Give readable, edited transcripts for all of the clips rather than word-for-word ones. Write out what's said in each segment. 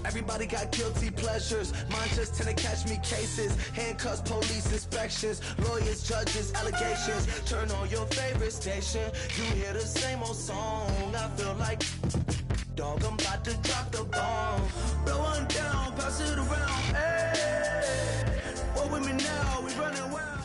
Everybody got guilty pleasures. Mine just tend to catch me cases. Handcuffs, police inspections, lawyers, judges, allegations. Turn on your favorite station. You hear the same old song. I feel like, dog, I'm about to drop the bomb. Blow one down, pass it around. Hey, what with me now? We running wild.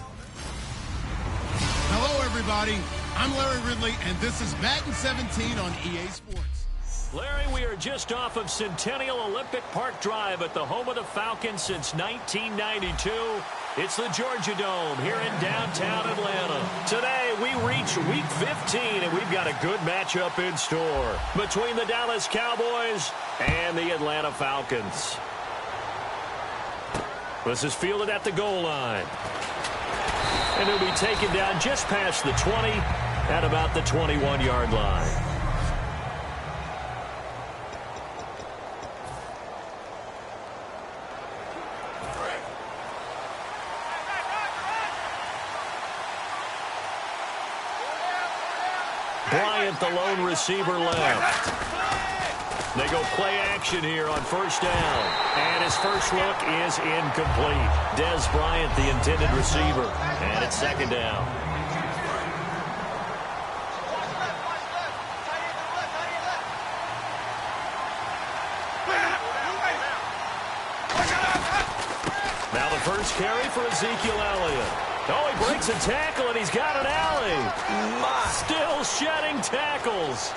Hello, everybody. I'm Larry Ridley, and this is Madden 17 on EA Sports. Larry, we are just off of Centennial Olympic Park Drive at the home of the Falcons since 1992. It's the Georgia Dome here in downtown Atlanta. Today, we reach Week 15, and we've got a good matchup in store between the Dallas Cowboys and the Atlanta Falcons. This is fielded at the goal line. And it'll be taken down just past the 20 at about the 21-yard line. Bryant, the lone receiver, left. They go play action here on first down. And his first look is incomplete. Dez Bryant, the intended receiver. And it's second down. Now the first carry for Ezekiel Elliott. Oh, he breaks a tackle, and he's got an alley. Still shedding tackles.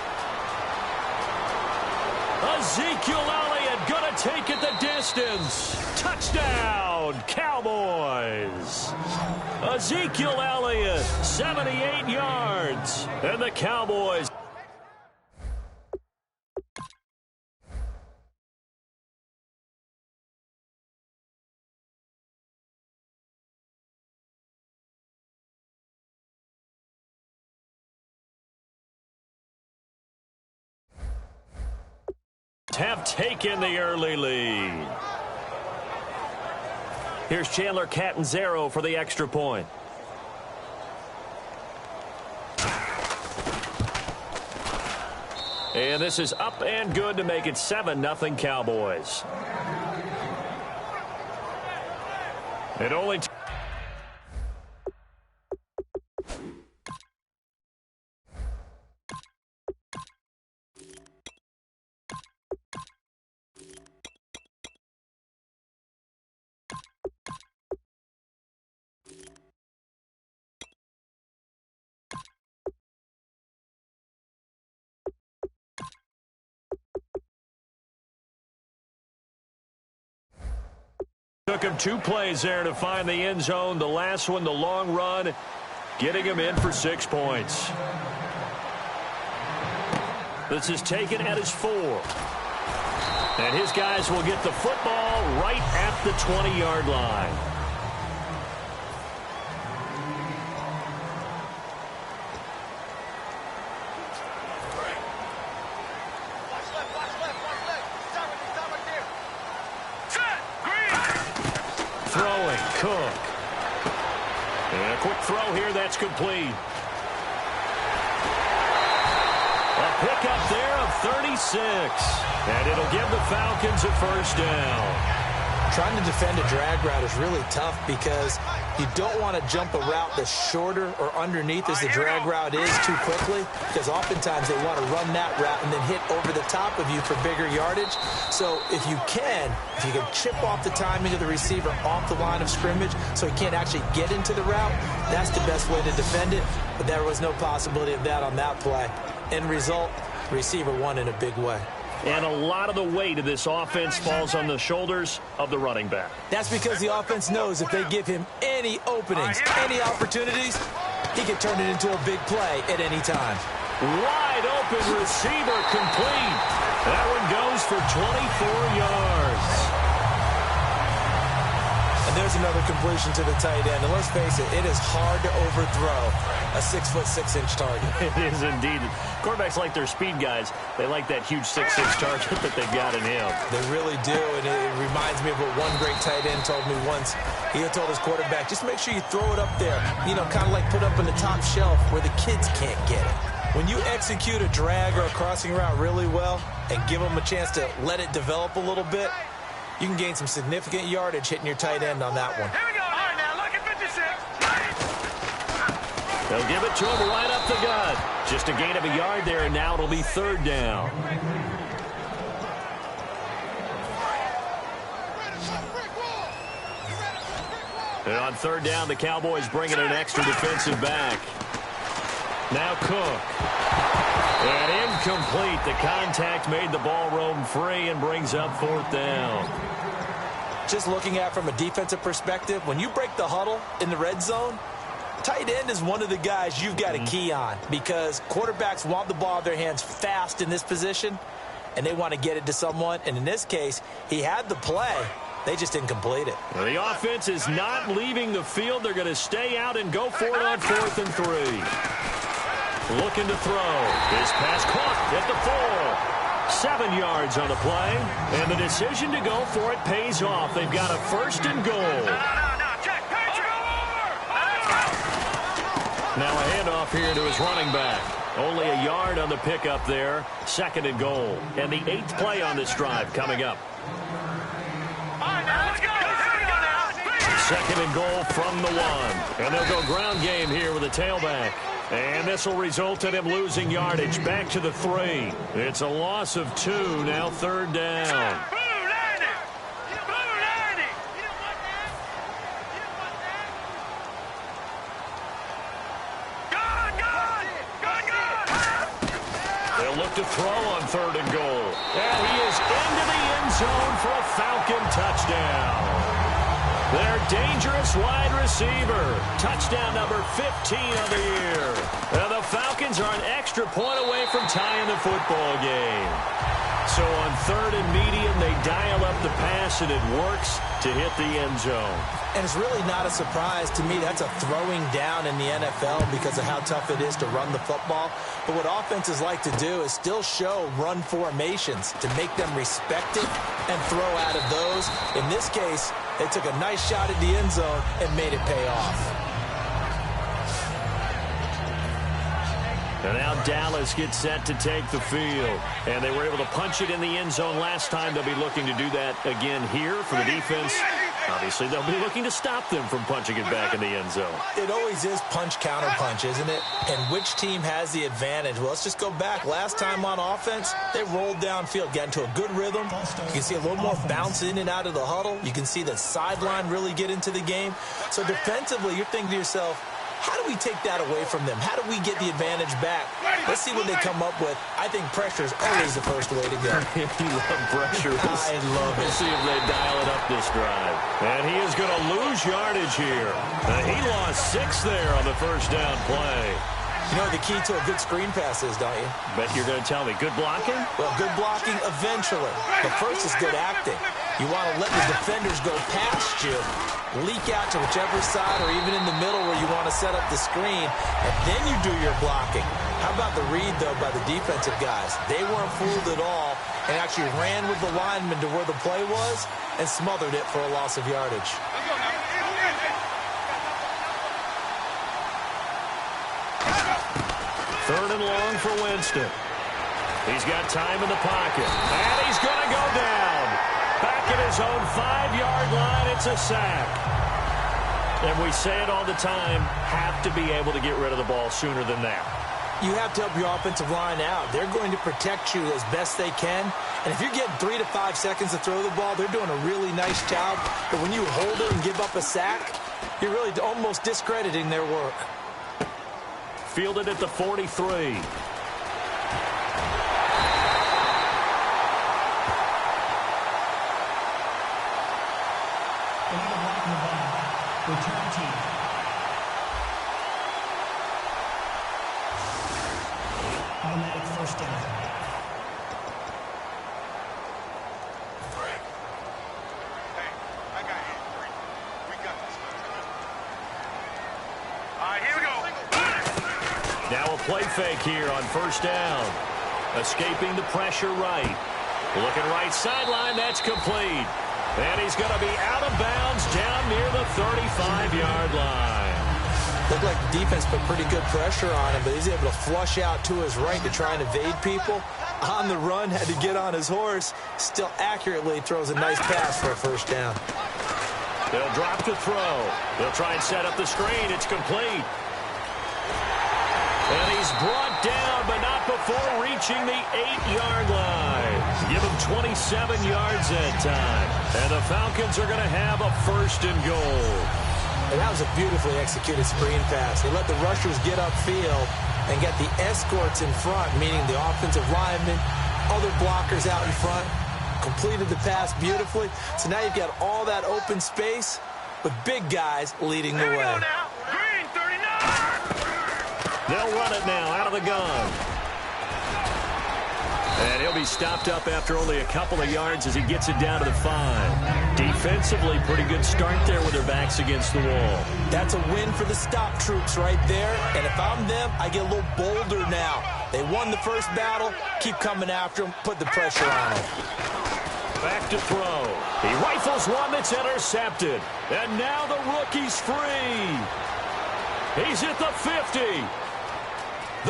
Ezekiel Elliott going to take it the distance. Touchdown, Cowboys. Ezekiel Elliott, 78 yards. And the Cowboys. Have taken the early lead. Here's Chandler Catanzaro for the extra point. And this is up and good to make it 7-0 Cowboys. It only took him 2 plays there to find the end zone. The last one, the long run, getting him in for 6 points. This is taken at his 4. And his guys will get the football right at the 20-yard line. Throwing, Cook. And a quick throw here, that's complete. A pickup there of 36. And it'll give the Falcons a first down. Trying to defend a drag route is really tough because you don't want to jump a route that's shorter or underneath as the drag route is too quickly, because oftentimes they want to run that route and then hit over the top of you for bigger yardage. So if you can chip off the timing of the receiver off the line of scrimmage so he can't actually get into the route, that's the best way to defend it. But there was no possibility of that on that play. End result, receiver won in a big way. And a lot of the weight of this offense falls on the shoulders of the running back. That's because the offense knows if they give him any openings, any opportunities, he can turn it into a big play at any time. Wide open receiver complete. That one goes for 24 yards. And there's another completion to the tight end. And let's face it, it is hard to overthrow a 6'6" target. It is indeed. Quarterbacks like their speed guys. They like that huge 6'6" target that they've got in him. They really do, and it reminds me of what one great tight end told me once. He told his quarterback, just make sure you throw it up there, you know, kind of like put up in the top shelf where the kids can't get it. When you execute a drag or a crossing route really well and give them a chance to let it develop a little bit, you can gain some significant yardage hitting your tight end on that one. Here we go. All right, now look at 56. They'll give it to him right up the gut. Just a gain of a yard there, and now it'll be third down. And on third down, the Cowboys bring in an extra defensive back. Now Cook. And incomplete. The contact made the ball roam free and brings up fourth down. Just looking at it from a defensive perspective, when you break the huddle in the red zone, tight end is one of the guys you've got to key on because quarterbacks want the ball in their hands fast in this position, and they want to get it to someone. And in this case, he had the play. They just didn't complete it. Well, the offense is not leaving the field. They're going to stay out and go for it on 4th and 3. Looking to throw. His pass caught at the 4. 7 yards on the play. And the decision to go for it pays off. They've got a 1st and goal. Now a handoff here to his running back. Only a yard on the pickup there. 2nd and goal. And the 8th play on this drive coming up. 2nd and goal from the 1. And they'll go ground game here with a tailback. And this will result in him losing yardage back to the 3. It's a loss of 2. Now 3rd down. They'll look to throw on 3rd and goal. And he is into the end zone for a Falcon touchdown. Their dangerous wide receiver. Touchdown number 15 of the year. And the Falcons are an extra point away from tying the football game. So on 3rd and medium, they dial up the pass, and it works to hit the end zone. And it's really not a surprise to me. That's a throwing down in the NFL because of how tough it is to run the football. But what offenses like to do is still show run formations to make them respect it and throw out of those. In this case, they took a nice shot at the end zone and made it pay off. And now Dallas gets set to take the field. And they were able to punch it in the end zone last time. They'll be looking to do that again here for the defense. Obviously, they'll be looking to stop them from punching it back in the end zone. It always is punch-counter-punch, isn't it? And which team has the advantage? Well, let's just go back. Last time on offense, they rolled downfield, got into a good rhythm. You can see a little more bounce in and out of the huddle. You can see the sideline really get into the game. So defensively, you're thinking to yourself, how do we take that away from them? How do we get the advantage back? Let's see what they come up with. I think pressure is always the first way to go. You love pressure. I love it. We'll see if they dial it up this drive. And he is going to lose yardage here. He lost 6 there on the first down play. You know what the key to a good screen pass is, don't you? Bet you're going to tell me. Good blocking? Well, good blocking eventually. But first is good acting. You want to let the defenders go past you, leak out to whichever side or even in the middle where you want to set up the screen, and then you do your blocking. How about the read, though, by the defensive guys? They weren't fooled at all and actually ran with the lineman to where the play was and smothered it for a loss of yardage. 3rd and long for Winston. He's got time in the pocket. And he's going to go down. Back at his own 5-yard line, it's a sack. And we say it all the time, have to be able to get rid of the ball sooner than that. You have to help your offensive line out. They're going to protect you as best they can. And if you're getting 3 to 5 seconds to throw the ball, they're doing a really nice job. But when you hold it and give up a sack, you're really almost discrediting their work. Fielded at the 43. Return team. Automatic first down. Now a play fake here on first down. Escaping the pressure right. Looking right sideline, that's complete. And he's going to be out of bounds down near the 35-yard line. Looked like the defense put pretty good pressure on him, but he's able to flush out to his right to try and evade people. On the run, had to get on his horse. Still accurately throws a nice pass for a first down. They'll drop to throw. They'll try and set up the screen. It's complete. And he's brought down, but not before reaching the 8-yard line. Give him 27 yards that time. And the Falcons are going to have a first and goal. And that was a beautifully executed screen pass. They let the rushers get upfield and get the escorts in front, meaning the offensive linemen, other blockers out in front, completed the pass beautifully. So now you've got all that open space with big guys leading the way. Green 39. They'll run it now out of the gun. And he'll be stopped up after only a couple of yards as he gets it down to the 5. Defensively, pretty good start there with their backs against the wall. That's a win for the stop troops right there. And if I'm them, I get a little bolder now. They won the first battle. Keep coming after them. Put the pressure on them. Back to throw. He rifles one that's intercepted. And now the rookie's free. He's at the 50.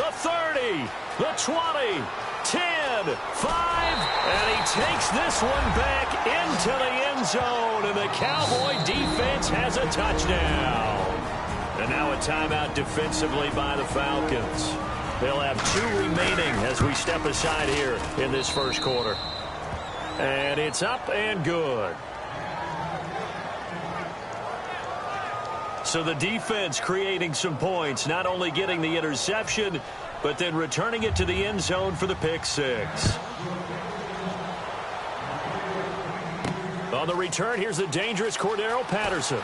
The 30. The 20. 10, 5, and he takes this one back into the end zone, and the Cowboy defense has a touchdown. And now a timeout defensively by the Falcons. They'll have 2 remaining as we step aside here in this first quarter. And it's up and good. So the defense creating some points, not only getting the interception, but then returning it to the end zone for the pick 6. On the return, here's the dangerous Cordero Patterson.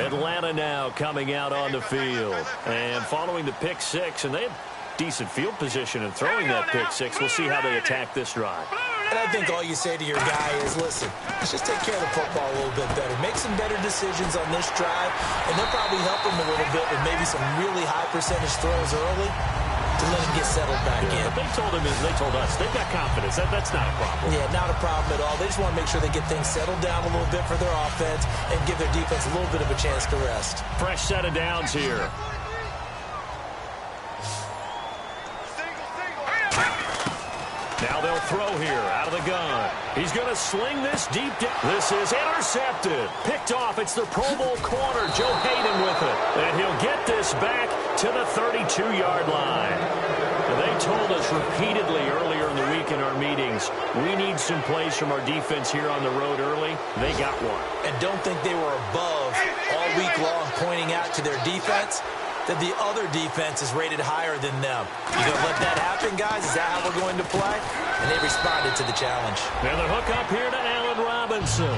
Atlanta now coming out on the field. And following the pick 6, and they have decent field position in throwing that pick 6. We'll see how they attack this drive. And I think all you say to your guy is, listen, let's just take care of the football a little bit better. Make some better decisions on this drive, and they'll probably help him a little bit with maybe some really high percentage throws early to let him get settled back in. But they told us, they've got confidence. That's not a problem. Yeah, not a problem at all. They just want to make sure they get things settled down a little bit for their offense and give their defense a little bit of a chance to rest. Fresh set of downs here. Now they'll throw here out of the gun. He's going to sling this deep down. This is intercepted. Picked off. It's the Pro Bowl corner, Joe Hayden with it. And he'll get this back to the 32-yard line. And they told us repeatedly earlier in the week in our meetings, we need some plays from our defense here on the road early. They got one. And don't think they were above all week long pointing out to their defense that the other defense is rated higher than them. You going to let that happen, guys? Is that how we're going to play? And they responded to the challenge. Now the hook up here to Allen Robinson.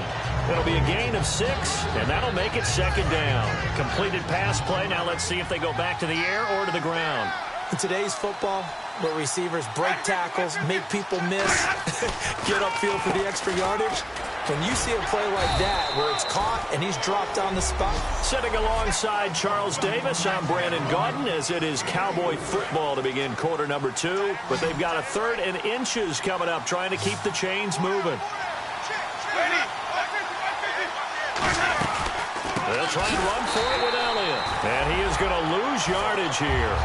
It'll be a gain of 6, and that'll make it second down. Completed pass play. Now let's see if they go back to the air or to the ground. In today's football, where receivers break tackles, make people miss, get upfield for the extra yardage, when you see a play like that where it's caught and he's dropped on the spot. Sitting alongside Charles Davis, I'm Brandon Gaudin, as it is Cowboy football to begin quarter number 2. But they've got a 3rd and inches coming up, trying to keep the chains moving. They'll try and run for it with Elliott. And he is going to lose yardage here.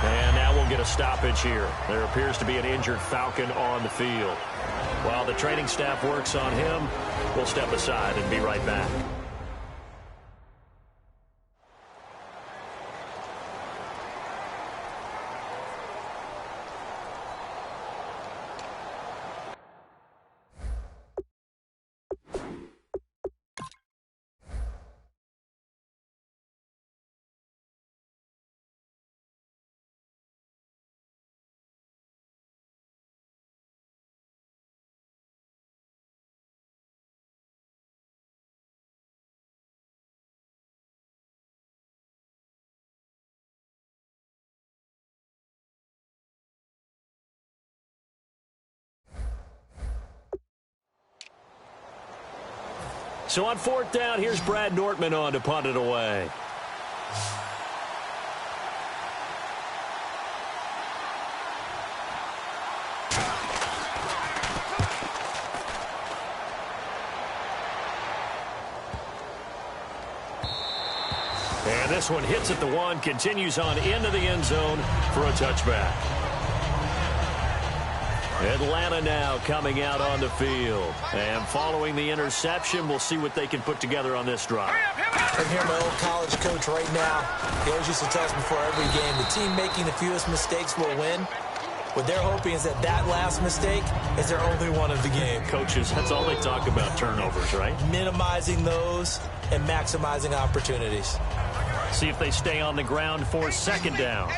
And now we'll get a stoppage here. There appears to be an injured Falcon on the field. While the training staff works on him, we'll step aside and be right back. So on 4th down, here's Brad Nortman on to punt it away. this one hits at the 1, continues on into the end zone for a touchback. Atlanta now coming out on the field. And following the interception, we'll see what they can put together on this drive. I'm here, my old college coach right now. He always used to tell us before every game, the team making the fewest mistakes will win. What they're hoping is that last mistake is their only one of the game. Coaches, that's all they talk about, turnovers, right? Minimizing those and maximizing opportunities. See if they stay on the ground for second down.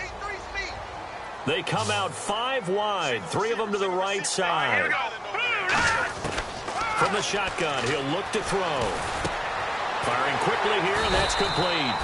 They come out 5 wide, 3 of them to the right side. From the shotgun, he'll look to throw. Firing quickly here, and that's complete.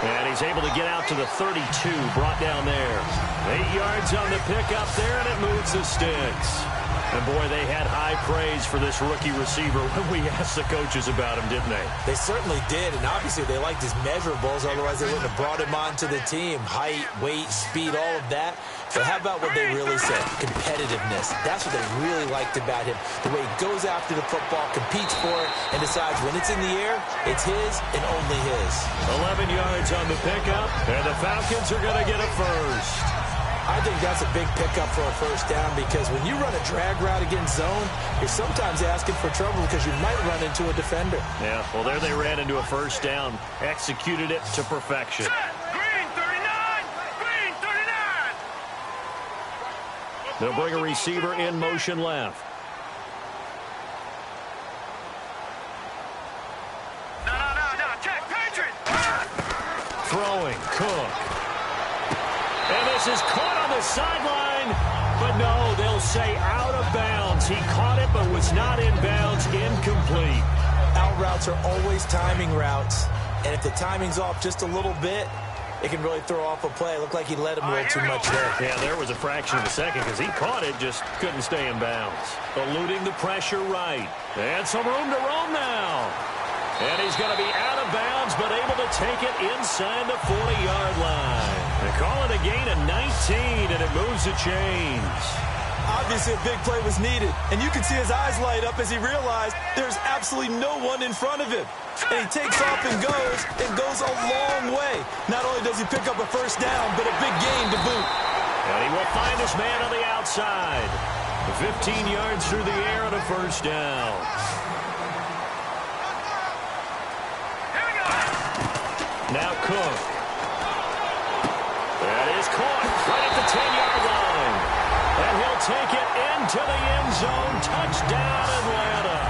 And he's able to get out to the 32, brought down there. 8 yards on the pickup there, and it moves the sticks. And, boy, they had high praise for this rookie receiver when we asked the coaches about him, didn't they? They certainly did, and obviously they liked his measurables. Otherwise, they wouldn't have brought him onto the team. Height, weight, speed, all of that. But how about what they really said? Competitiveness. That's what they really liked about him. The way he goes after the football, competes for it, and decides when it's in the air, it's his and only his. 11 yards on the pickup, and the Falcons are going to get a first. I think that's a big pickup for a first down because when you run a drag route against zone, you're sometimes asking for trouble because you might run into a defender. Yeah, well, there they ran into a first down, executed it to perfection. Green 39! Green 39! They'll bring a receiver in motion left. No, check, Patriot! Throwing, Cook. And this is caught on the sideline, but no, they'll say out of bounds. He caught it, but was not in bounds, incomplete. Out routes are always timing routes, and if the timing's off just a little bit, it can really throw off a play. It looked like he let him a little too much there. Yeah, there was a fraction of a second because he caught it, just couldn't stay in bounds. Eluding the pressure right. And some room to roam now. And he's going to be out of bounds, but able to take it inside the 40-yard line. They call it a gain of 19, and it moves the chains. Obviously, a big play was needed, and you can see his eyes light up as he realized there's absolutely no one in front of him. And he takes off and goes a long way. Not only does he pick up a first down, but a big gain to boot. And he will find his man on the outside. 15 yards through the air on a first down. Now Cook. That is caught right at the 10-yard line. And he'll take it into the end zone. Touchdown, Atlanta.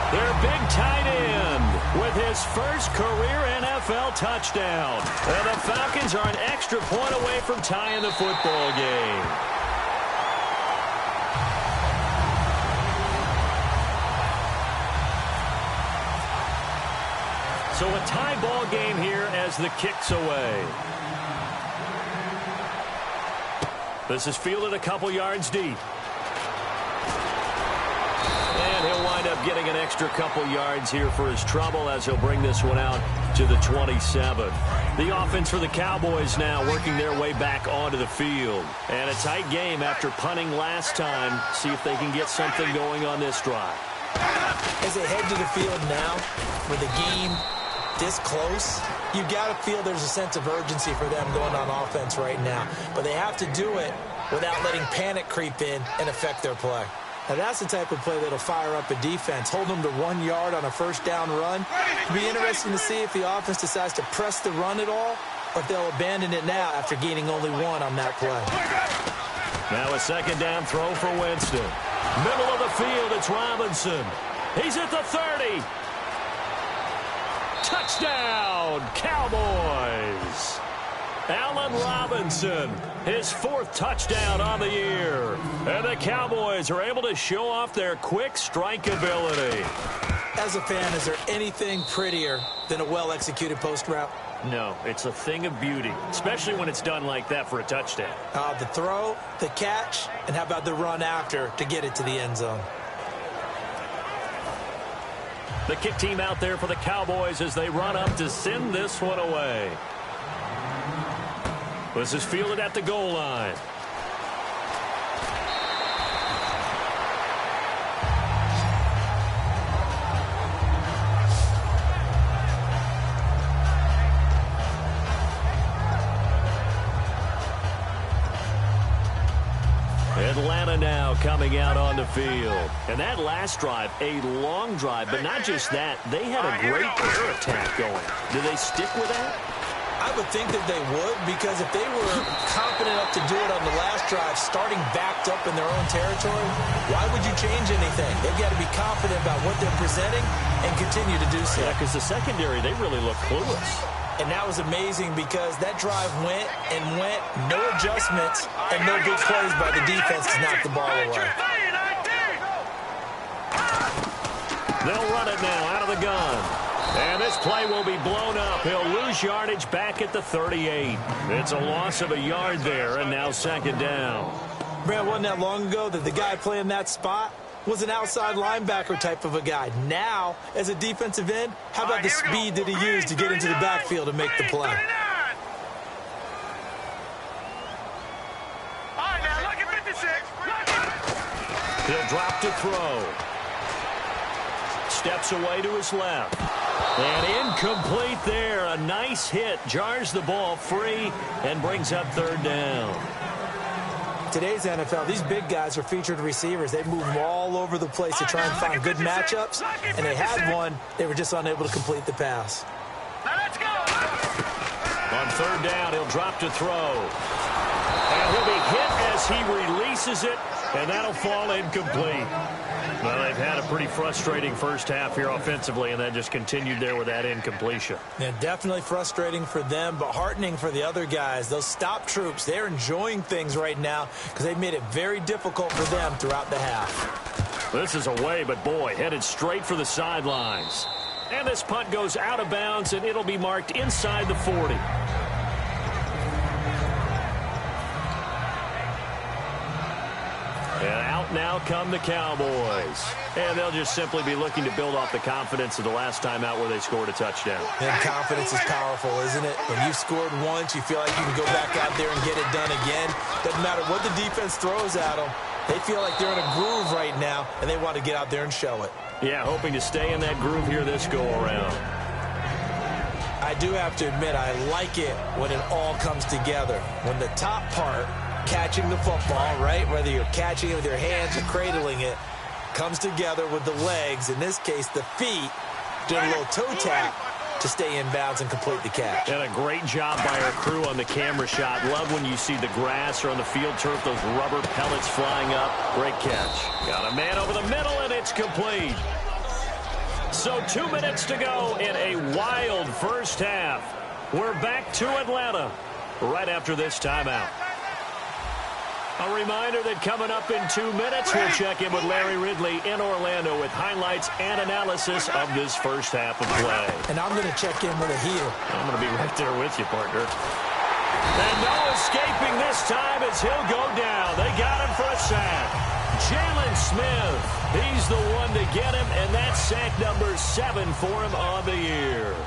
Their big tight end with his first career NFL touchdown. And the Falcons are an extra point away from tying the football game. So a tie ball game here as the kick's away. This is fielded a couple yards deep. And he'll wind up getting an extra couple yards here for his trouble as he'll bring this one out to the 27. The offense for the Cowboys now working their way back onto the field. And a tight game after punting last time. See if they can get something going on this drive. As they head to the field now, with the game this close, you got to feel there's a sense of urgency for them going on offense right now. But they have to do it without letting panic creep in and affect their play. Now, that's the type of play that'll fire up a defense. Hold them to 1 yard on a first down run. It'll be interesting to see if the offense decides to press the run at all or if they'll abandon it now after gaining only 1 on that play. Now a second down throw for Winston. Middle of the field, it's Robinson. He's at the 30. Touchdown, Cowboys. Allen Robinson, his 4th touchdown on the year. And the Cowboys are able to show off their quick strike ability. As a fan, is there anything prettier than a well-executed post route? No, it's a thing of beauty, especially when it's done like that for a touchdown. The throw, the catch, and how about the run after to get it to the end zone? The kick team out there for the Cowboys as they run up to send this one away. This is fielded at the goal line. Atlanta now coming out on the field. And that last drive, a long drive, but not just that. They had a great air attack going. Do they stick with that? I would think that they would, because if they were confident enough to do it on the last drive, starting backed up in their own territory, why would you change anything? They've got to be confident about what they're presenting and continue to do so. Yeah, because the secondary, they really look clueless. And that was amazing because that drive went and went, no adjustments, and no big plays by the defense to knock the ball away. They'll run it now out of the gun. And this play will be blown up. He'll lose yardage back at the 38. It's a loss of a yard there, and now second down. Brad, wasn't that long ago that the guy playing that spot was an outside linebacker type of a guy. Now, as a defensive end, how about the speed that he used to get into the backfield and make the play? All right, now look at 56. He'll drop to throw. Steps away to his left. And incomplete there. A nice hit. Jars the ball free and brings up third down. Today's NFL, these big guys are featured receivers. They move them all over the place to try and find good matchups. And they had one. They were just unable to complete the pass. Now let's go. On third down, he'll drop to throw. And he'll be hit as he releases it. And that'll fall incomplete. Well, they've had a pretty frustrating first half here offensively, and then just continued there with that incompletion. Yeah, definitely frustrating for them, but heartening for the other guys. Those stop troops, they're enjoying things right now because they've made it very difficult for them throughout the half. This is away, but boy, headed straight for the sidelines. And this punt goes out of bounds, and it'll be marked inside the 40. And out now come the Cowboys. And they'll just simply be looking to build off the confidence of the last time out where they scored a touchdown. And confidence is powerful, isn't it? When you've scored once, you feel like you can go back out there and get it done again. Doesn't matter what the defense throws at them. They feel like they're in a groove right now, and they want to get out there and show it. Yeah, hoping to stay in that groove here this go-around. I do have to admit, I like it when it all comes together. When the top part, catching the football, right, whether you're catching it with your hands or cradling it, comes together with the legs, in this case the feet, doing a little toe tap to stay in bounds and complete the catch. And a great job by our crew on the camera shot. Love when you see the grass or on the field turf, those rubber pellets flying up. Great catch. Got a man over the middle, and it's complete. So 2 minutes to go in a wild first half. We're back to Atlanta right after this timeout. A reminder that coming up in 2 minutes, we'll check in with Larry Ridley in Orlando with highlights and analysis of this first half of play. And I'm going to check in with a heater. I'm going to be right there with you, partner. And no escaping this time as he'll go down. They got him for a sack. Jalen Smith, he's the one to get him, and that's sack number 7 for him on the year.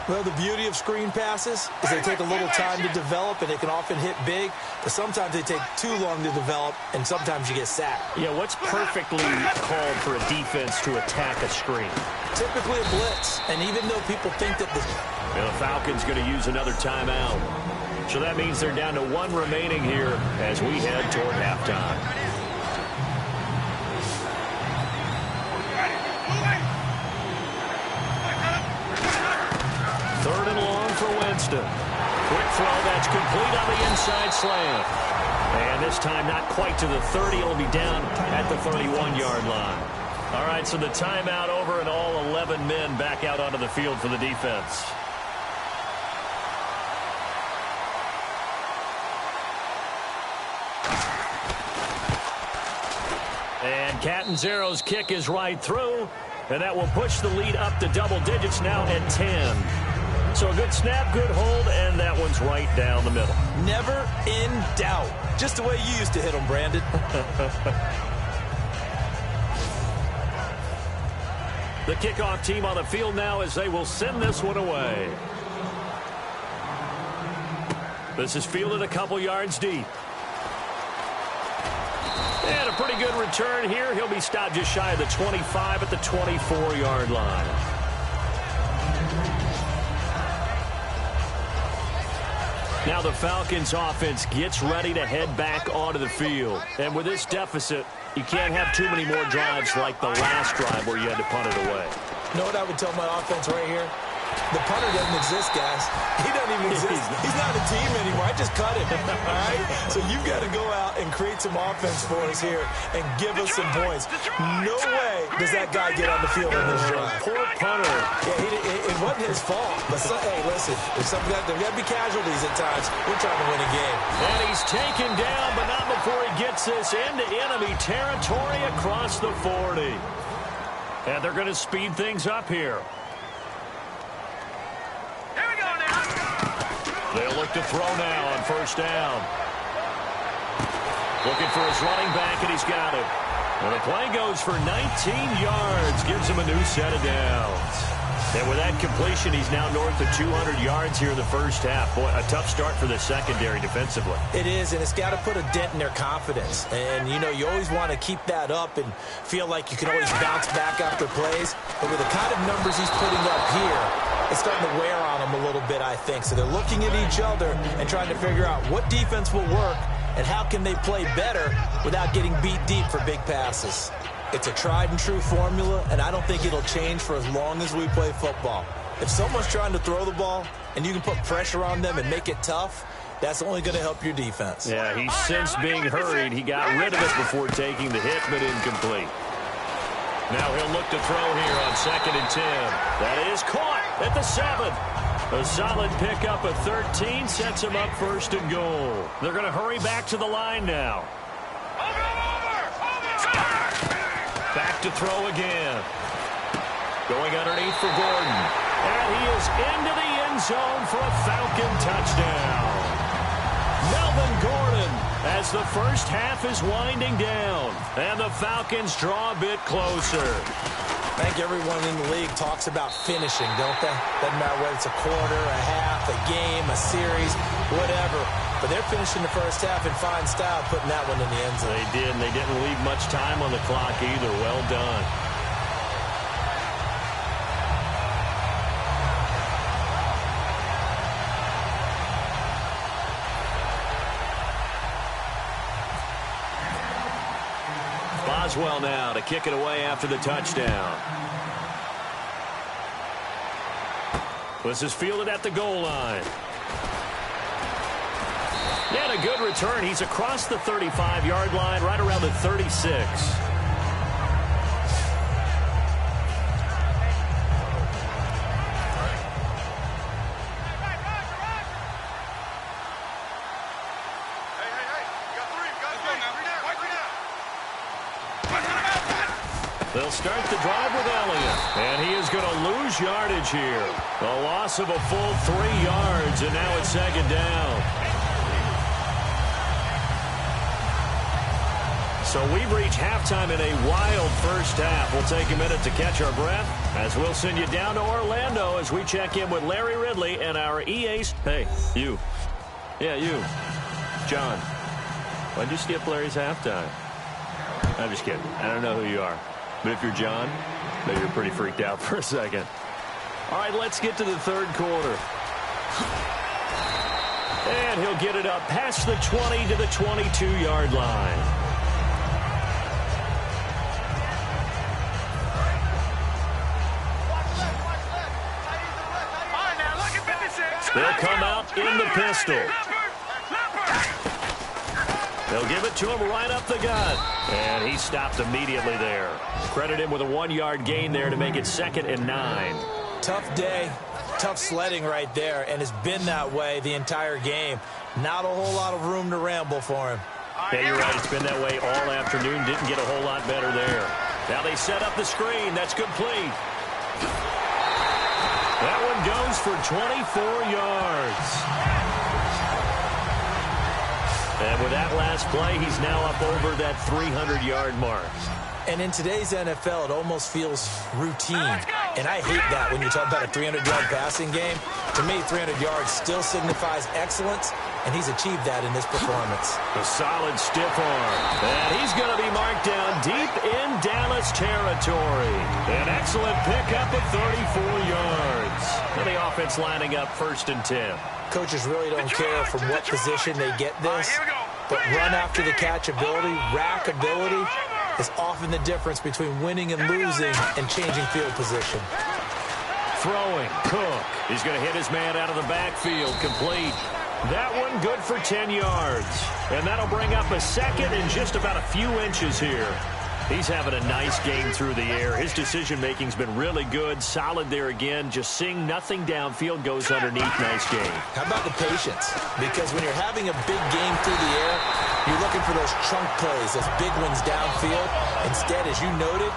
Well, the beauty of screen passes is they take a little time to develop, and they can often hit big, but sometimes they take too long to develop, and sometimes you get sacked. Yeah, what's perfectly called for a defense to attack a screen? Typically a blitz, and even though people think that the Falcons going to use another timeout. So that means they're down to 1 remaining here as we head toward halftime. Third and long for Winston. Quick throw, that's complete on the inside slant. And this time not quite to the 30. It'll be down at the 31-yard line. All right, so the timeout over and all 11 men back out onto the field for the defense. And Catanzaro's kick is right through, and that will push the lead up to double digits now at 10. So a good snap, good hold, and that one's right down the middle. Never in doubt. Just the way you used to hit them, Brandon. The kickoff team on the field now as they will send this one away. This is fielded a couple yards deep. And a pretty good return here. He'll be stopped just shy of the 25 at the 24-yard line. Now the Falcons offense gets ready to head back onto the field. And with this deficit, you can't have too many more drives like the last drive where you had to punt it away. You know what I would tell my offense right here? The punter doesn't exist, guys. He doesn't even exist. He's not a team anymore. I just cut him, all right? So you've got to go out and create some offense for us here and give us some points. No way does that guy get on the field in this drive. Poor punter. Yeah, it wasn't his fault. But, hey, listen, there's got to be casualties at times. We're trying to win a game. And he's taken down, but not before he gets this into enemy territory across the 40. And they're going to speed things up here. They'll look to throw now on first down. Looking for his running back, and he's got it. And the play goes for 19 yards. Gives him a new set of downs. And with that completion, he's now north of 200 yards here in the first half. Boy, a tough start for the secondary defensively. It is, and it's got to put a dent in their confidence. And, you know, you always want to keep that up and feel like you can always bounce back after plays. But with the kind of numbers he's putting up here, it's starting to wear on them a little bit, I think. So they're looking at each other and trying to figure out what defense will work and how can they play better without getting beat deep for big passes. It's a tried-and-true formula, and I don't think it'll change for as long as we play football. If someone's trying to throw the ball and you can put pressure on them and make it tough, that's only going to help your defense. Yeah, he's since being hurried. He got rid of it before taking the hit, but incomplete. Now he'll look to throw here on 2nd and 10. That is caught at the 7. A solid pickup of 13 sets him up 1st and goal. They're going to hurry back to the line now. Back to throw again. Going underneath for Gordon. And he is into the end zone for a Falcon touchdown. Melvin Gordon as the first half is winding down. And the Falcons draw a bit closer. I think everyone in the league talks about finishing, don't they? Doesn't matter whether it's a quarter, a half, a game, a series, whatever. But they're finishing the first half in fine style, putting that one in the end zone. They did, and they didn't leave much time on the clock either. Well done. Boswell now to kick it away after the touchdown. This is fielded at the goal line. And a good return. He's across the 35-yard line, right around the 36. They'll start the drive with Elliott. And he is going to lose yardage here. A loss of a full 3 yards, and now it's 2nd down. So we've reached halftime in a wild first half. We'll take a minute to catch our breath as we'll send you down to Orlando as we check in with Larry Ridley and our EA's. Hey, you. Yeah, you. John. Why'd you skip Larry's halftime? I'm just kidding. I don't know who you are. But if you're John, maybe you're pretty freaked out for a second. All right, let's get to the 3rd quarter. And he'll get it up past the 20 to the 22-yard line. They'll come out in the pistol. They'll give it to him right up the gut. And he stopped immediately there. Credit him with a 1-yard gain there to make it 2nd and 9. Tough day, tough sledding right there, and it's been that way the entire game. Not a whole lot of room to ramble for him. Yeah, you're right. It's been that way all afternoon. Didn't get a whole lot better there. Now they set up the screen. That's complete. That one goes for 24 yards. And with that last play, he's now up over that 300-yard mark. And in today's NFL, it almost feels routine. And I hate that when you talk about a 300-yard passing game. To me, 300 yards still signifies excellence, and he's achieved that in this performance. A solid stiff arm. And he's going to be marked down deep in Dallas territory. An excellent pickup of 34 yards. And the offense lining up 1st and 10. Coaches really don't care from what position they get this, but run after the catch ability, rack ability, is often the difference between winning and losing and changing field position. Throwing, Cook. He's going to hit his man out of the backfield, complete. That one good for 10 yards. And that'll bring up a second and just about a few inches here. He's having a nice game through the air. His decision-making's been really good. Solid there again. Just seeing nothing downfield goes underneath. Nice game. How about the patience? Because when you're having a big game through the air, you're looking for those chunk plays, those big ones downfield. Instead, as you noted,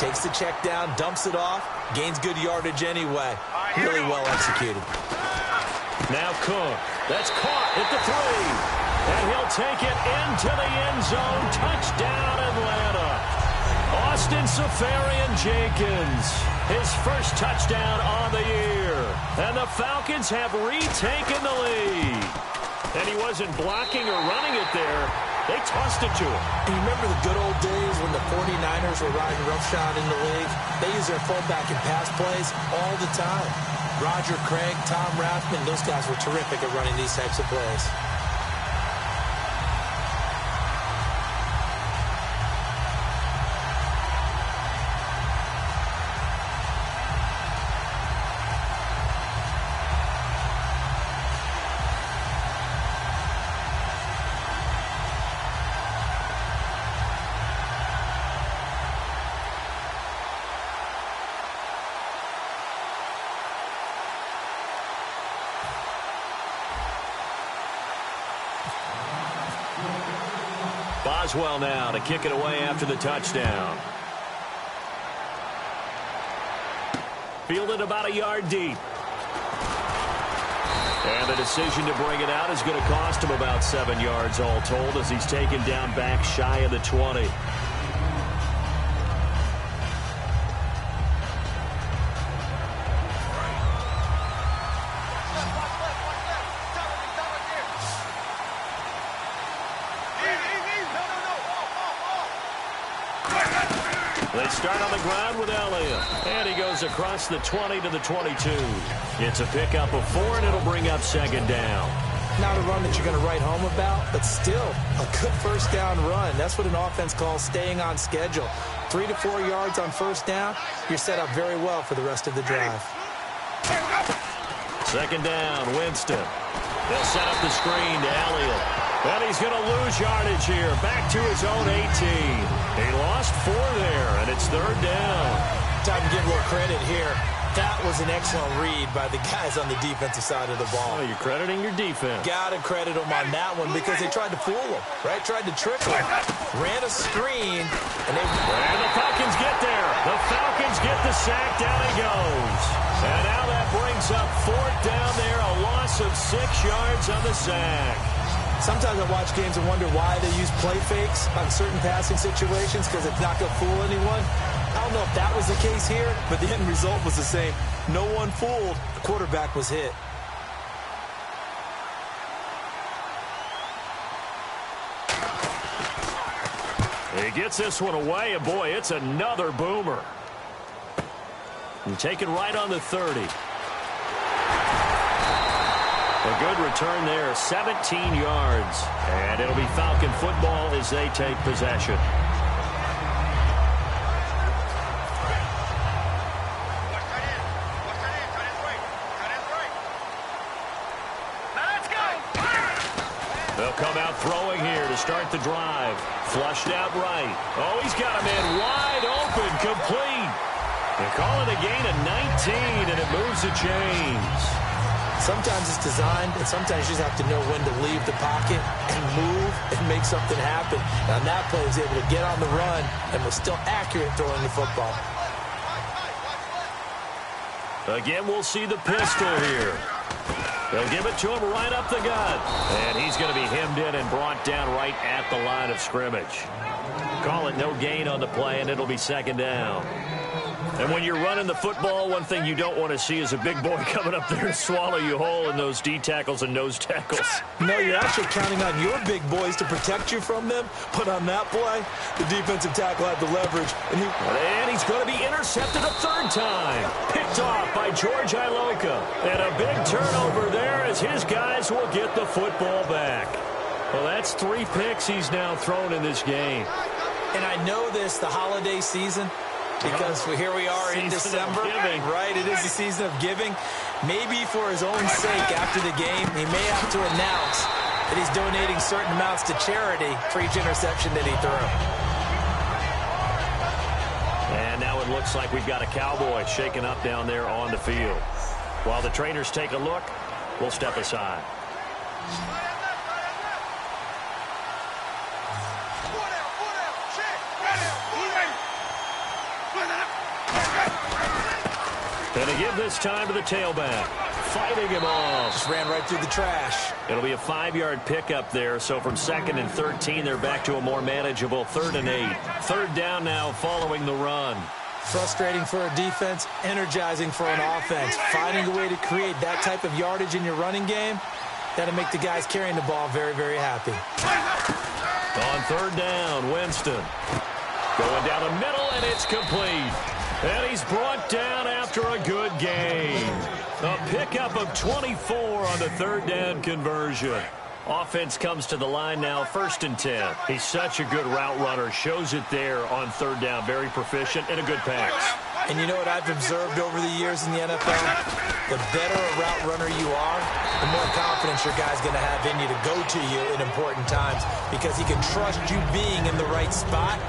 takes the check down, dumps it off, gains good yardage anyway. Really well executed. Now Cook. That's caught at the 3. And he'll take it into the end zone. Touchdown, Atlanta. Austin Seferian-Jenkins, his first touchdown on the year. And the Falcons have retaken the lead. And he wasn't blocking or running it there. They tossed it to him. And you remember the good old days when the 49ers were riding roughshod in the league? They use their fullback in pass plays all the time. Roger Craig, Tom Rathman, those guys were terrific at running these types of plays. Boswell now to kick it away after the touchdown. Fielded about a yard deep. And the decision to bring it out is going to cost him about 7 yards all told as he's taken down back shy of the 20. They start on the ground with Elliott. And he goes across the 20 to the 22. It's a pickup of 4, and it'll bring up 2nd down. Not a run that you're going to write home about, but still a good first down run. That's what an offense calls staying on schedule. 3 to 4 yards on first down, you're set up very well for the rest of the drive. 2nd down, Winston. They'll set up the screen to Elliott. And he's going to lose yardage here. Back to his own 18. He lost 4 there, and it's 3rd down. Time to give a little credit here. That was an excellent read by the guys on the defensive side of the ball. Oh, you're crediting your defense. Got to credit them on that one because they tried to fool him, right? Tried to trick him. Ran a screen, and the Falcons get there. The Falcons get the sack. Down he goes. And now that brings up 4th down there. A loss of 6 yards on the sack. Sometimes I watch games and wonder why they use play fakes on certain passing situations because it's not going to fool anyone. I don't know if that was the case here, but the end result was the same. No one fooled. The quarterback was hit. He gets this one away, and boy, it's another boomer. And taken right on the 30. A good return there, 17 yards. And it'll be Falcon football as they take possession. They'll come out throwing here to start the drive. Flushed out right. Oh, he's got a man wide open, complete. They call it a gain of 19, and it moves the chains. Sometimes it's designed, and sometimes you just have to know when to leave the pocket and move and make something happen. And on that play, he was able to get on the run and was still accurate throwing the football. Again, we'll see the pistol here. They'll give it to him right up the gut. And he's going to be hemmed in and brought down right at the line of scrimmage. Call it no gain on the play, and it'll be 2nd down. And when you're running the football, one thing you don't want to see is a big boy coming up there to swallow you whole in those D tackles and nose tackles. No, you're actually counting on your big boys to protect you from them. But on that play, the defensive tackle had the leverage. And he's going to be intercepted a third time. Picked off by George Iloka. And a big turnover there as his guys will get the football back. Well, that's 3 picks he's now thrown in this game. And I know this, the holiday season, because here we are in December. Right, it is the season of giving. Maybe for his own sake after the game, he may have to announce that he's donating certain amounts to charity for each interception that he threw. And now it looks like we've got a Cowboy shaken up down there on the field. While the trainers take a look, we'll step aside. And to give this time to the tailback. Fighting him off. Just ran right through the trash. It'll be a 5-yard pickup there. So from 2nd and 13, they're back to a more manageable 3rd and 8. 3rd down now following the run. Frustrating for a defense, energizing for an offense. Finding a way to create that type of yardage in your running game, that'll make the guys carrying the ball very, very happy. On 3rd down, Winston. Going down the middle, and it's complete. And he's brought down after a good gain. A pickup of 24 on the 3rd down conversion. Offense comes to the line now, 1st and 10. He's such a good route runner. Shows it there on 3rd down. Very proficient and a good pass. And you know what I've observed over the years in the NFL? The better a route runner you are, the more confidence your guy's going to have in you to go to you in important times because he can trust you being in the right spot,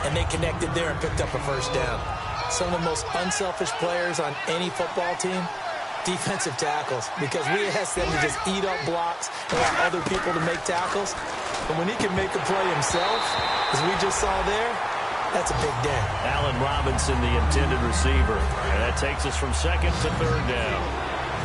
and they connected there and picked up a 1st down. Some of the most unselfish players on any football team, defensive tackles, because we ask them to just eat up blocks and allow other people to make tackles. But when he can make a play himself, as we just saw there, that's a big day. Allen Robinson, the intended receiver. And that takes us from 2nd to 3rd down.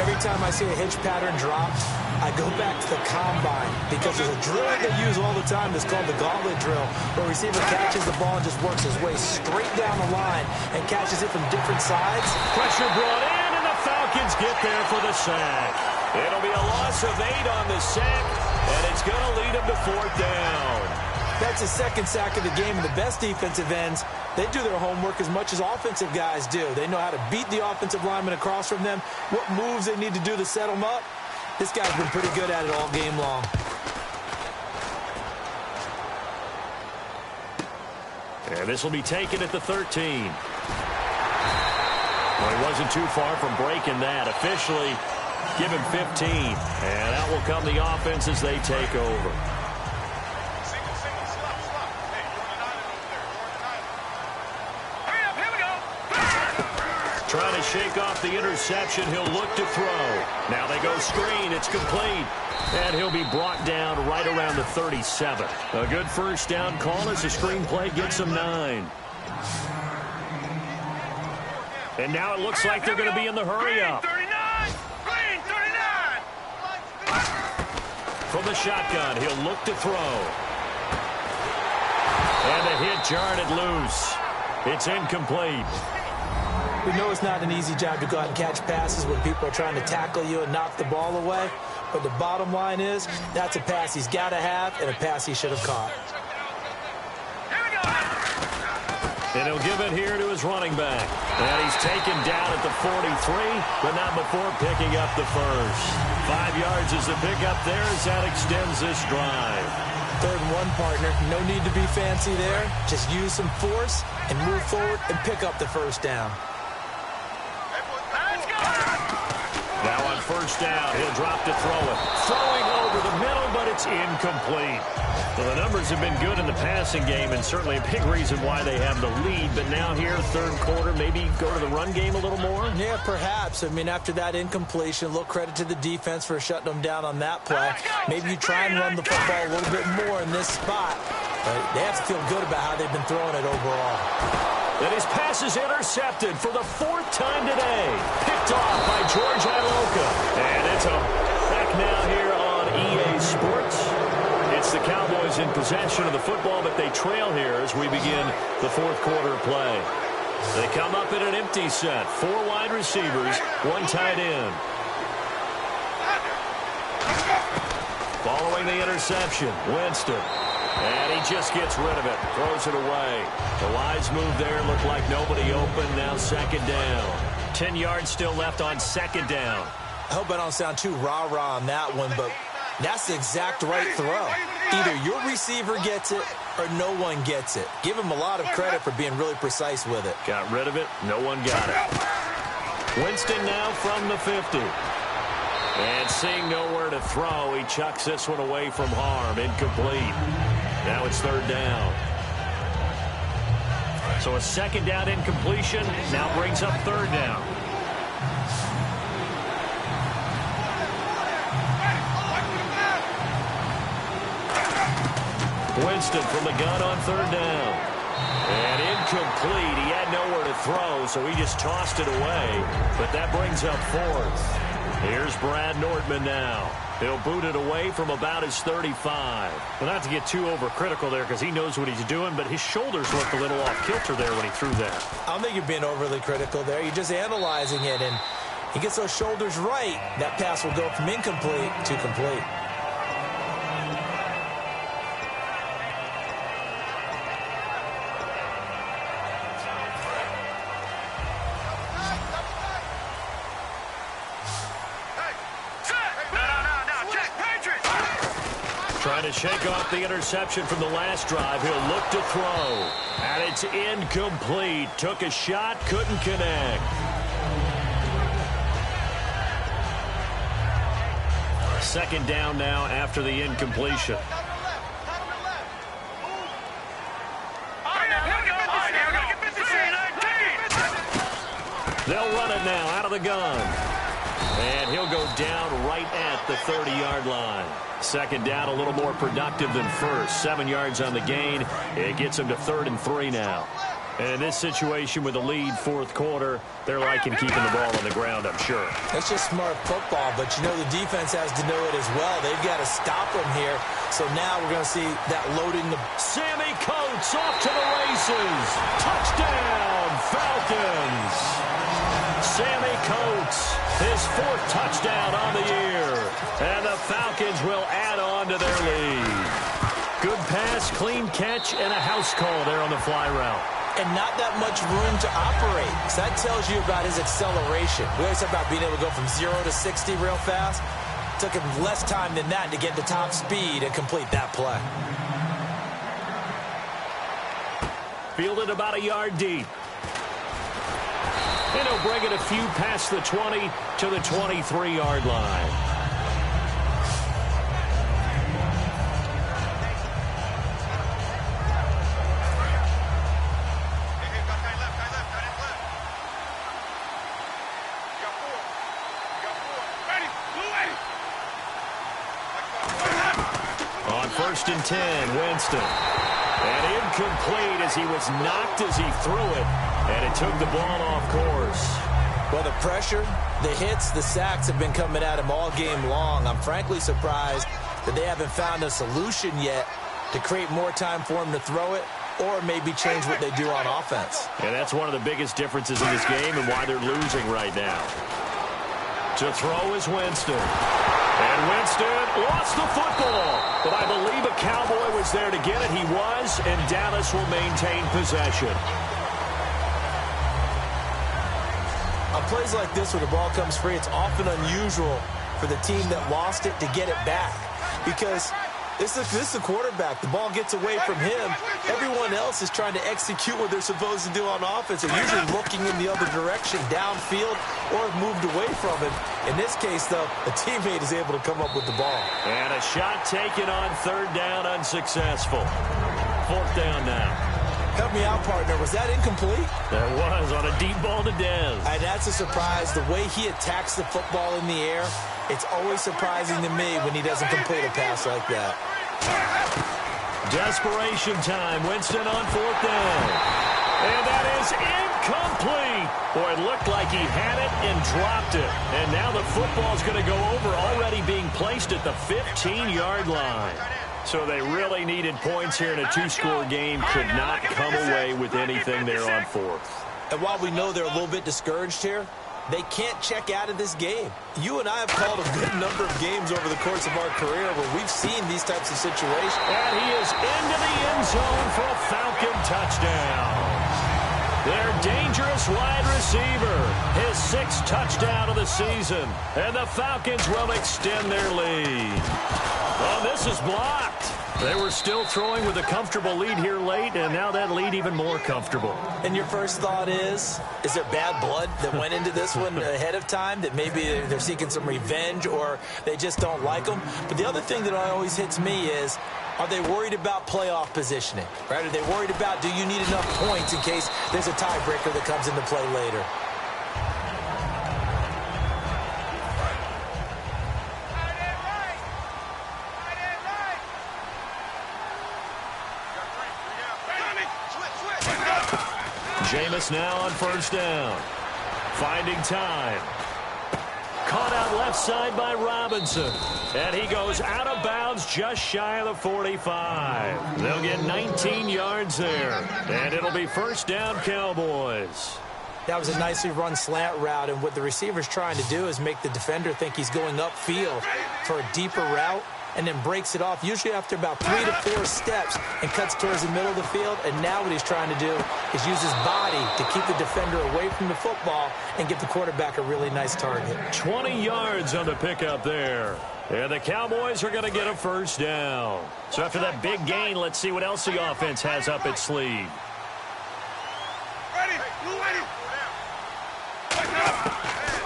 Every time I see a hitch pattern drop, I go back to the combine because there's a drill that they use all the time that's called the gauntlet drill, where a receiver catches the ball and just works his way straight down the line and catches it from different sides. Pressure brought in, and the Falcons get there for the sack. It'll be a loss of 8 on the sack, and it's going to lead them to 4th down. That's his 2nd sack of the game, and the best defensive ends, they do their homework as much as offensive guys do. They know how to beat the offensive lineman across from them, what moves they need to do to set them up. This guy's been pretty good at it all game long. And this will be taken at the 13. Well, he wasn't too far from breaking that. Officially, give him 15. And out will come the offense as they take over. Trying to shake off the interception. He'll look to throw. Now they go screen. It's complete. And he'll be brought down right around the 37. A good 1st down call as the screen play gets him 9. And now it looks like they're going to be in the hurry up. Green 39. From the shotgun, he'll look to throw. And the hit jarred it loose. It's incomplete. We know it's not an easy job to go out and catch passes when people are trying to tackle you and knock the ball away. But the bottom line is, that's a pass he's got to have and a pass he should have caught. And he'll give it here to his running back. And he's taken down at the 43, but not before picking up the 1st. 5 yards is the pickup there as that extends this drive. 3rd and 1, partner. No need to be fancy there. Just use some force and move forward and pick up the 1st down. Now on 1st down, he'll drop to throw it. Throwing over the middle, but it's incomplete. Well, the numbers have been good in the passing game, and certainly a big reason why they have the lead. But now here, 3rd quarter, maybe go to the run game a little more? Yeah, perhaps. I mean, after that incompletion, a little credit to the defense for shutting them down on that play. Maybe you try and run the football a little bit more in this spot. But they have to feel good about how they've been throwing it overall. And his pass is intercepted for the 4th time today. Picked off by George Iloka. And it's back now here on EA Sports. It's the Cowboys in possession of the football, but they trail here as we begin the 4th quarter play. They come up in an empty set. 4 wide receivers, 1 tight end. Following the interception, Winston. And he just gets rid of it, throws it away. The wise move there, looked like nobody open, now 2nd down. 10 yards still left on 2nd down. I hope I don't sound too rah-rah on that one, but that's the exact right throw. Either your receiver gets it or no one gets it. Give him a lot of credit for being really precise with it. Got rid of it. No one got it. Winston now from the 50. And seeing nowhere to throw, he chucks this one away from harm. Incomplete. Now it's 3rd down. So a 2nd down incompletion now brings up 3rd down. Winston from the gun on 3rd down. And incomplete. He had nowhere to throw, so he just tossed it away. But that brings up 4th. Here's Brad Nordman now. He'll boot it away from about his 35. Well, not to get too overcritical there because he knows what he's doing, but his shoulders looked a little off kilter there when he threw that. I don't think you're being overly critical there. You're just analyzing it, and he gets those shoulders right. That pass will go from incomplete to complete. Trying to shake off the interception from the last drive. He'll look to throw. And it's incomplete. Took a shot, couldn't connect. Second down now after the incompletion. They'll run it now out of the gun. And he'll go down right at the 30-yard line. Second down, a little more productive than first. 7 yards on the gain. It gets him to 3rd and 3 now. And in this situation with a lead 4th quarter, they're liking keeping the ball on the ground, I'm sure. That's just smart football, but you know the defense has to know it as well. They've got to stop them here. So now we're going to see that loading the... Sammy Coates off to the races. Touchdown, Falcons. Sammy Coates, his 4th touchdown on the year. And the Falcons will add on to their lead. Good pass, clean catch, and a house call there on the fly route. And not that much room to operate. So that tells you about his acceleration. We always talk about being able to go from 0 to 60 real fast. It took him less time than that to get to top speed and complete that play. Fielded about a yard deep. And he'll bring it a few past the 20 to the 23-yard line. On 1st and 10, Winston. And incomplete as he was knocked as he threw it. And it took the ball off course. Well, the pressure, the hits, the sacks have been coming at him all game long. I'm frankly surprised that they haven't found a solution yet to create more time for him to throw it or maybe change what they do on offense. And that's one of the biggest differences in this game and why they're losing right now. To throw is Winston. And Winston lost the football. But I believe a Cowboy was there to get it. He was, and Dallas will maintain possession. On plays like this where the ball comes free, it's often unusual for the team that lost it to get it back. Because this is the quarterback. The ball gets away from him. Everyone else is trying to execute what they're supposed to do on offense. They're usually looking in the other direction, downfield, or have moved away from it. In this case, though, a teammate is able to come up with the ball. And a shot taken on 3rd down, unsuccessful. 4th down now. Help me out, partner. Was that incomplete? That was on a deep ball to Dez. And that's a surprise. The way he attacks the football in the air, it's always surprising to me when he doesn't complete a pass like that. Desperation time. Winston on 4th down. And that is incomplete. Boy, it looked like he had it and dropped it. And now the football's going to go over, already being placed at the 15-yard line. So they really needed points here in a 2-score game. Could not come away with anything there on 4th. And while we know they're a little bit discouraged here, they can't check out of this game. You and I have called a good number of games over the course of our career where we've seen these types of situations. And he is into the end zone for a Falcon touchdown. Their dangerous wide receiver, his 6th touchdown of the season. And the Falcons will extend their lead. Oh, this is blocked. They were still throwing with a comfortable lead here late, and now that lead even more comfortable. And your first thought is there bad blood that went into this one ahead of time, that maybe they're seeking some revenge or they just don't like them? But the other thing that always hits me is, are they worried about playoff positioning? Right? Are they worried about, do you need enough points in case there's a tiebreaker that comes into play later? Jameis now on first down. Finding time. Caught out left side by Robinson. And he goes out of bounds just shy of the 45. They'll get 19 yards there. And it'll be first down, Cowboys. That was a nicely run slant route, and what the receiver's trying to do is make the defender think he's going upfield for a deeper route, and then breaks it off, usually after about 3 to 4 steps, and cuts towards the middle of the field. And now what he's trying to do is use his body to keep the defender away from the football and give the quarterback a really nice target. 20 yards on the pickup there. And the Cowboys are going to get a first down. So after that big gain, let's see what else the offense has up its sleeve.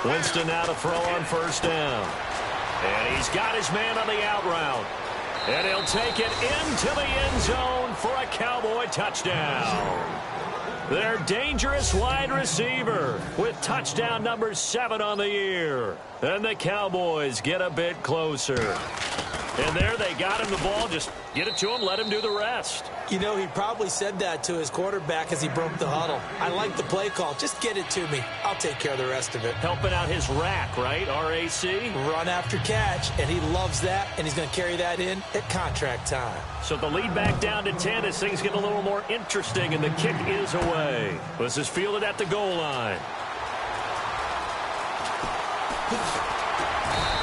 Winston now to throw on first down. And he's got his man on the out route. And he'll take it into the end zone for a Cowboy touchdown. Their dangerous wide receiver with touchdown number 7 on the year. And the Cowboys get a bit closer. And there they got him the ball. Just get it to him, let him do the rest. You know, he probably said that to his quarterback as he broke the huddle. I like the play call. Just get it to me. I'll take care of the rest of it. Helping out his rack, right? R-A-C? Run after catch, and he loves that, and he's going to carry that in at contract time. So the lead back down to 10 as things get a little more interesting, and the kick is away. This is fielded at the goal line.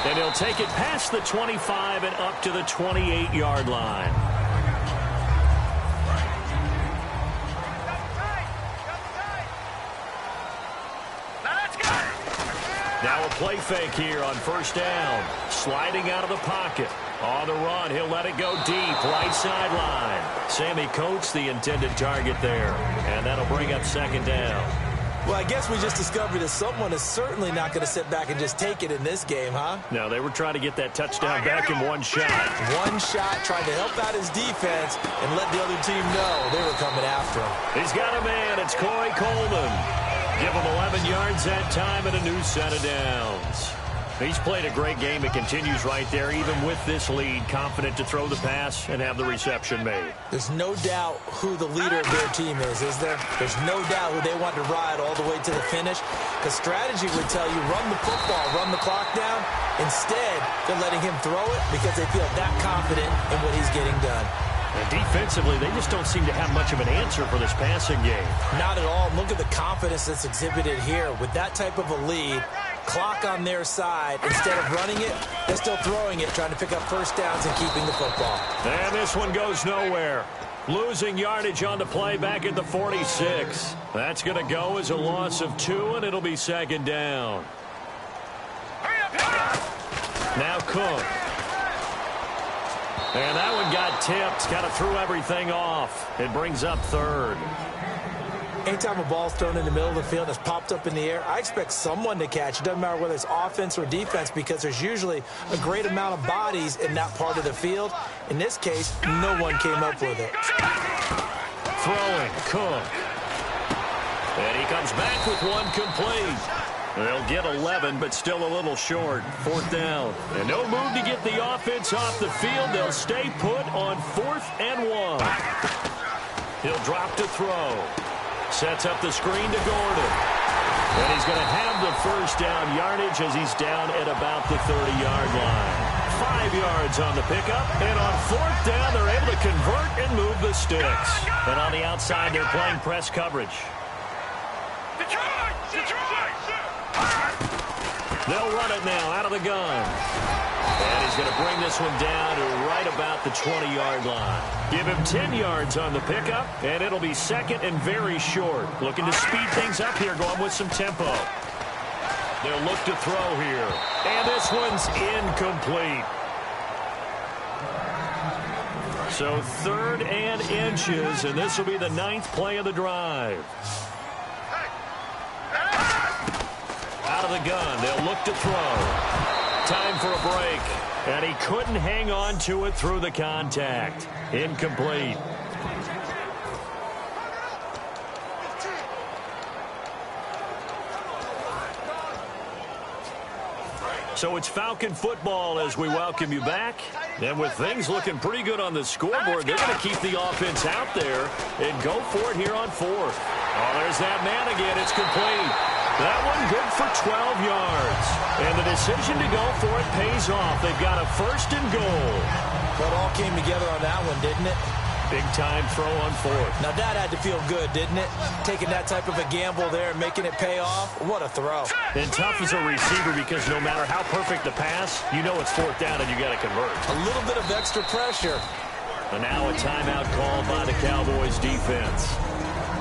And he'll take it past the 25 and up to the 28-yard line. Now a play fake here on first down. Sliding out of the pocket. On the run, he'll let it go deep. Right sideline. Sammy Coates, the intended target there. And that'll bring up second down. Well, I guess we just discovered that someone is certainly not going to sit back and just take it in this game, huh? No, they were trying to get that touchdown back in one shot. One shot, trying to help out his defense and let the other team know they were coming after him. He's got a man. It's Corey Coleman. Give him 11 yards that time and a new set of downs. He's played a great game. It continues right there, even with this lead, confident to throw the pass and have the reception made. There's no doubt who the leader of their team is there? There's no doubt who they want to ride all the way to the finish. Because strategy would tell you, run the football, run the clock down. Instead, they're letting him throw it because they feel that confident in what he's getting done. And defensively, they just don't seem to have much of an answer for this passing game. Not at all. Look at the confidence that's exhibited here. With that type of a lead, clock on their side, instead of running it, they're still throwing it, trying to pick up first downs and keeping the football. And this one goes nowhere. Losing yardage on the play back at the 46. That's going to go as a loss of 2, and it'll be second down. Now Cook. And that one got tipped, kind of threw everything off. It brings up third. Anytime a ball's thrown in the middle of the field that's popped up in the air, I expect someone to catch. It doesn't matter whether it's offense or defense because there's usually a great amount of bodies in that part of the field. In this case, no one came up with it. Throwing, Cook. And he comes back with one complete. They'll get 11, but still a little short. Fourth down. And no move to get the offense off the field. They'll stay put on 4th and 1. He'll drop to throw. Sets up the screen to Gordon. And he's going to have the first down yardage as he's down at about the 30-yard line. 5 yards on the pickup. And on 4th down, they're able to convert and move the sticks. And on the outside, they're playing press coverage. They'll run it now out of the gun. And he's going to bring this one down to right about the 20-yard line. Give him 10 yards on the pickup, and it'll be second and very short. Looking to speed things up here, going with some tempo. They'll look to throw here. And this one's incomplete. So 3rd and inches, and this will be the 9th play of the drive. Out of the gun, they'll look to throw. Time for a break, and he couldn't hang on to it through the contact. Incomplete. So it's Falcon football as we welcome you back. And with things looking pretty good on the scoreboard, they're going to keep the offense out there and go for it here on 4th. Oh, there's that man again. It's complete. That one good for 12 yards. And the decision to go for it pays off. They've got a 1st and goal. Well, it all came together on that one, didn't it? Big-time throw on 4th. Now, that had to feel good, didn't it? Taking that type of a gamble there and making it pay off. What a throw. And tough as a receiver because no matter how perfect the pass, you know it's 4th down and you got to convert. A little bit of extra pressure. And now a timeout called by the Cowboys defense.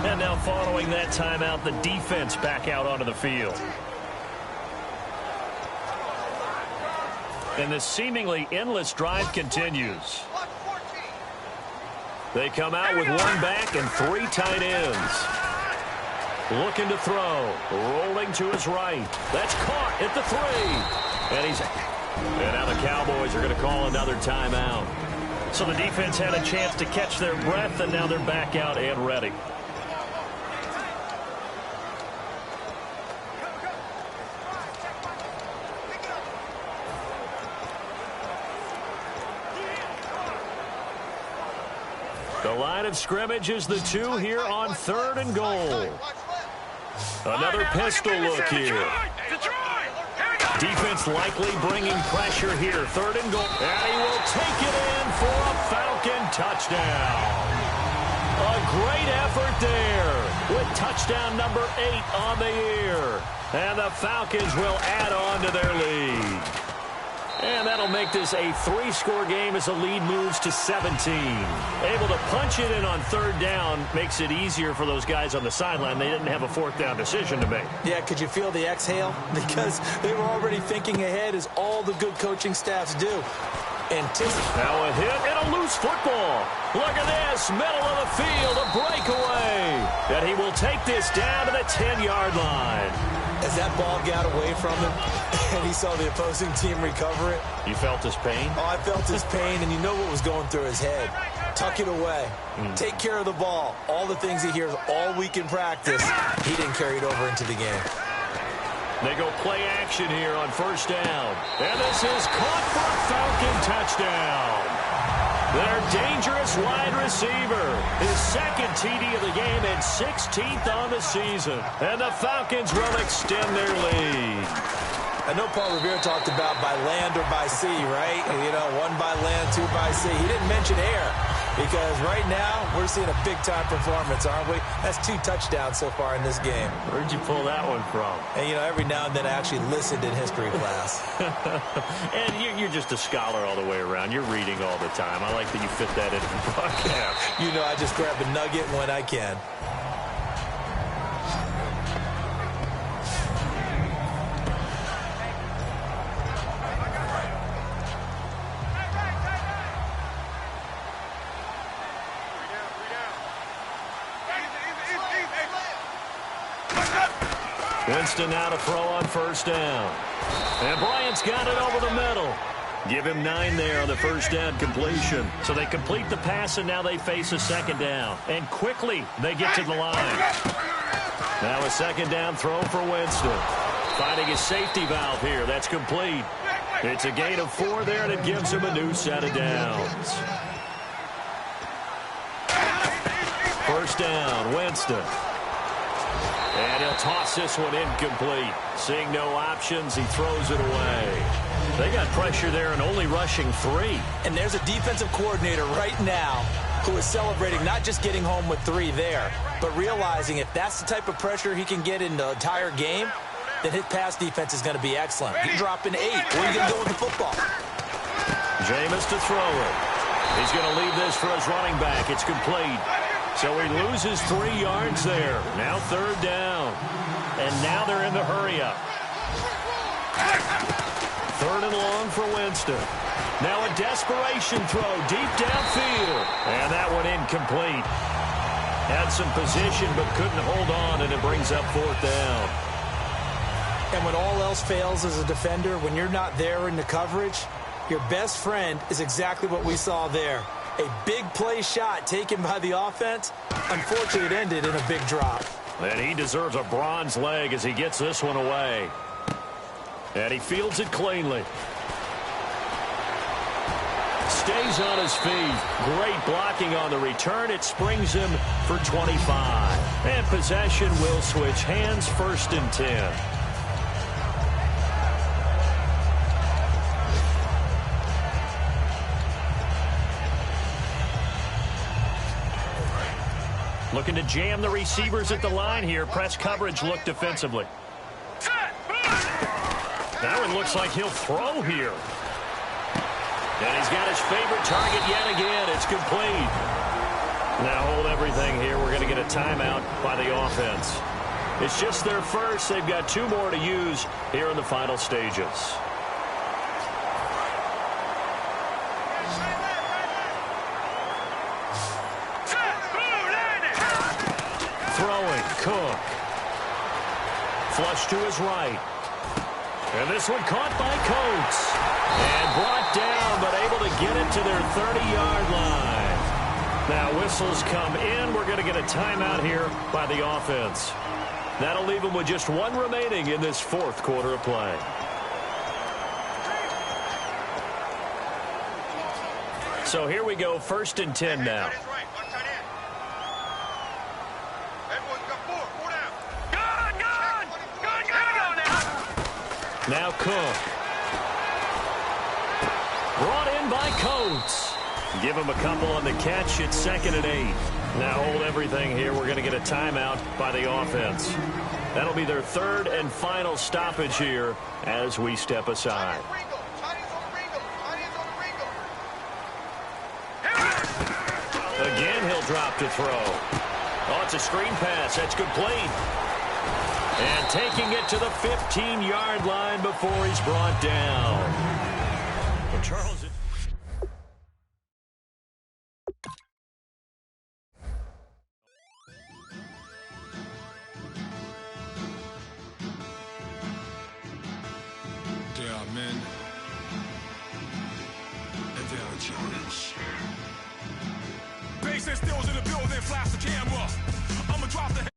And now following that timeout, the defense back out onto the field. And the seemingly endless drive continues. They come out with 1 back and 3 tight ends. Looking to throw. Rolling to his right. That's caught at the 3. And now the Cowboys are going to call another timeout. So the defense had a chance to catch their breath, and now they're back out and ready. The line of scrimmage is the 2 here on 3rd and goal. Another pistol look here. Defense likely bringing pressure here. 3rd and goal. And he will take it in for a Falcon touchdown. A great effort there with touchdown number 8 on the year. And the Falcons will add on to their lead. And that'll make this a 3-score game as the lead moves to 17. Able to punch it in on 3rd down makes it easier for those guys on the sideline. They didn't have a 4th down decision to make. Yeah, could you feel the exhale? Because they were already thinking ahead, as all the good coaching staffs do. Now a hit and a loose football. Look at this, middle of the field, a breakaway. And he will take this down to the 10-yard line. As that ball got away from him and he saw the opposing team recover it. You felt his pain? Oh, I felt his pain, and you know what was going through his head. Tuck it away. Take care of the ball. All the things he hears all week in practice, he didn't carry it over into the game. They go play action here on 1st down. And this is caught for a Falcon touchdown. Their dangerous wide receiver. His 2nd TD of the game and 16th on the season. And the Falcons will extend their lead. I know Paul Revere talked about by land or by sea, right? You know, 1 by land, 2 by sea. He didn't mention air because right now we're seeing a big-time performance, aren't we? That's 2 touchdowns so far in this game. Where'd you pull that one from? And, you know, every now and then I actually listened in history class. And you're just a scholar all the way around. You're reading all the time. I like that you fit that into the broadcast. You know, I just grab a nugget when I can. Winston now to throw on 1st down. And Bryant's got it over the middle. Give him 9 there on the 1st down completion. So they complete the pass, and now they face a 2nd down. And quickly they get to the line. Now a 2nd down throw for Winston. Finding his safety valve here. That's complete. It's a gain of 4 there, and it gives him a new set of downs. 1st down, Winston. And he'll toss this one incomplete. Seeing no options, he throws it away. They got pressure there and only rushing 3. And there's a defensive coordinator right now who is celebrating not just getting home with 3 there, but realizing if that's the type of pressure he can get in the entire game, then his pass defense is going to be excellent. He's dropping 8. Where are you going to go with the football? Jameis to throw it. He's going to leave this for his running back. It's complete. So he loses 3 yards there. Now 3rd down. And now they're in the hurry-up. 3rd and long for Winston. Now a desperation throw deep downfield. And that one incomplete. Had some position but couldn't hold on, and it brings up 4th down. And when all else fails as a defender, when you're not there in the coverage, your best friend is exactly what we saw there. A big play shot taken by the offense. Unfortunately, it ended in a big drop. And he deserves a bronze leg as he gets this one away. And he fields it cleanly. Stays on his feet. Great blocking on the return. It springs him for 25. And possession will switch hands, 1st and 10. Looking to jam the receivers at the line here. Press coverage look defensively. That one looks like he'll throw here. And he's got his favorite target yet again. It's complete. Now hold everything here. We're going to get a timeout by the offense. It's just their first. They've got 2 more to use here in the final stages. Throwing, Cook. Flush to his right. And this one caught by Coates. And brought down, but able to get it to their 30-yard line. Now whistles come in. We're going to get a timeout here by the offense. That'll leave them with just 1 remaining in this 4th quarter of play. So here we go, 1st and 10 now. Now Cook. Brought in by Coates. Give him a couple on the catch. It's 2nd and 8. Now hold everything here. We're going to get a timeout by the offense. That'll be their 3rd and final stoppage here as we step aside. Again, he'll drop to throw. Oh, it's a screen pass. That's complete. And taking it to the 15-yard line before he's brought down. Well, Charles. There are men, and there are challenges. Bass and stills in the building, flash the camera. I'ma drop the